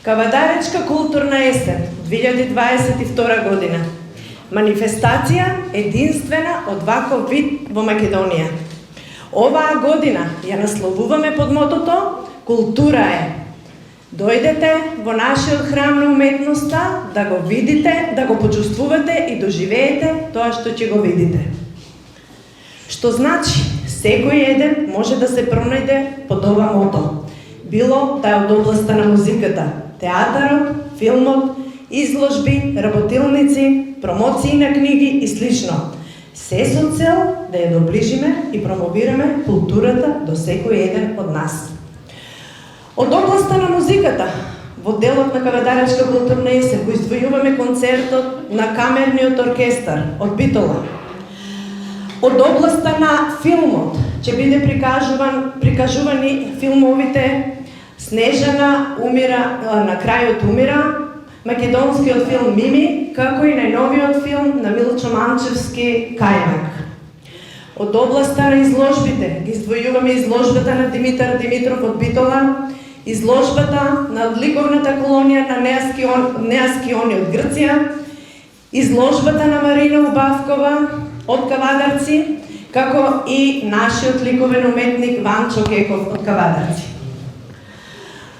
Кавадаречка културна есен 2022 година. Манифестација единствена од ваков вид во Македонија. Оваа година ја насловуваме под мотото Култура е. Дојдете во нашиот храм на уметноста да го видите, да го почувствувате и доживеете тоа што ќе го видите. Што значи, секој еден може да се пронајде под ова мото. Било да е од областа на музиката, театарот, филмот, изложби, работилници, промоции на книги и слично. Се со цел да ја доближиме и промовираме културата до секој еден од нас. Од областа на музиката, во делот на Кавадаречка културна есен го издвојуваме концертот на камерниот оркестар од Битола. Од областа на филмот ќе биде прикажувани филмовите Снежана умира, на крајот умира, македонскиот филм Мими, како и најновиот филм на Милчо Манчевски Кајмак. Од областа на изложбите ги издвојуваме изложбата на Димитар Димитров од Битола, изложбата на одликовната колонија на Неаскиони од Грција, изложбата на Марина Убавкова од Кавадарци, како и нашиот ликовен уметник Ванчо Кеков од Кавадарци.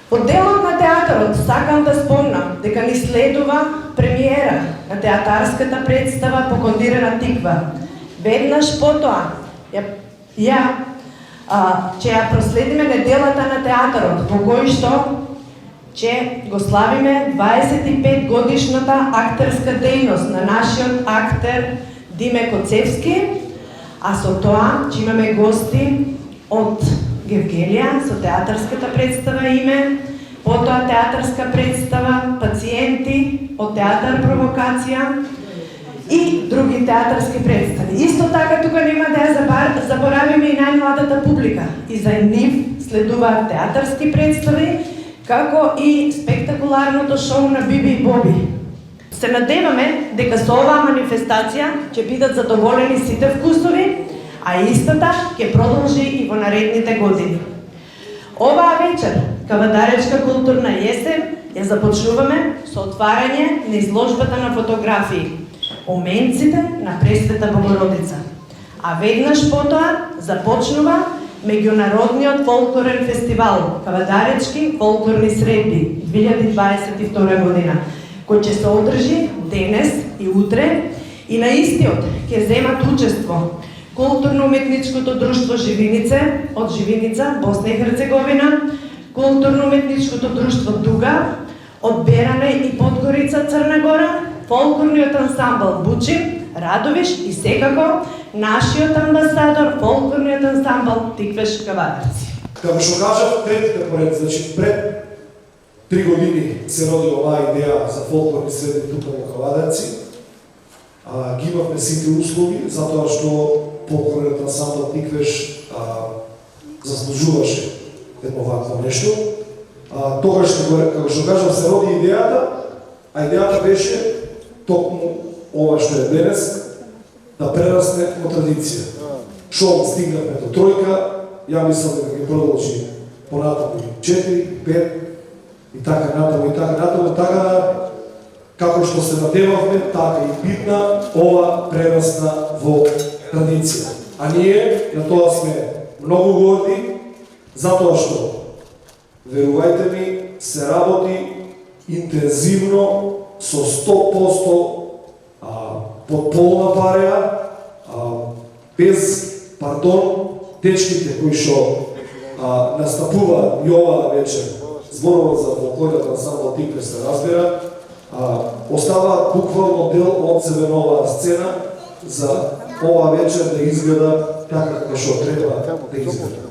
Од делот на театарот сакам да спомнам дека ни следува премиера на театарската представа Покондирана тиква. Веднаш потоа ќе ја проследиме неделата на театарот, во кој што ќе го славиме 25 годишната актерска дејност на нашиот актер Диме Коцевски, а со тоа ќе имаме гости од Гевгелија со театарската представа Име, потоа театарска представа Пациенти од театар Провокација и други театарски представи. Исто така тука нема да ја заборавиме и најмладата публика. И за нив следуваат театарски представи, како и спектакуларното шоу на Биби и Боби. Се надеваме дека со оваа манифестација ќе бидат задоволени сите вкусови, а истата ќе продолжи и во наредните години. Оваа вечер, Кавадаречка културна есен, ја започнуваме со отварање на изложбата на фотографии Уменците на Пресвета Богородица. А веднаш потоа започнува меѓународниот фолклорен фестивал Кавадаречки фолклорни средби 2022 година, кој ќе се одржи денес и утре, и на истиот ќе земат учество Културно-уметничкото друштво Живинице од Живиница, Босна и Херцеговина, Културно-уметничкото друштво Дуга од Беране и Подгорица, Црна Гора, фолклорниот ансамбл Бучим, Радовиш и секако нашиот амбасадор, фолклорниот ансамбл Тиквеш Кавадарци. Како што кажав, пред 3 години се роди оваа идеја за фолклорни средби тука во Кавадарци. Ги имавме сите услови, затоа што фолклорниот ансамбл Тиквеш заслужуваше едно вакво нешто. Тогаш, како што кажав, се роди идејата, а идејата беше токму ова што е денес, да прерасне во традиција. Шоу стигнавме до тројка, ја мислам дека ги продолжи понатаму 4, 5 и така натаму, така како што се надевавме, така и битна, ова прерасна во традиција. А ние на тоа сме многу горди, затоа што, верувајте ми, се работи интензивно, со 100% под полна пареа, без пардон, дечките кои што настапуваат и оваа вечер, зборуват за фолклорниот ансамбл Тиквеш, се разбира, оставаат буквално дел од себе на оваа сцена за оваа вечер да изгледа така што треба да изгледа.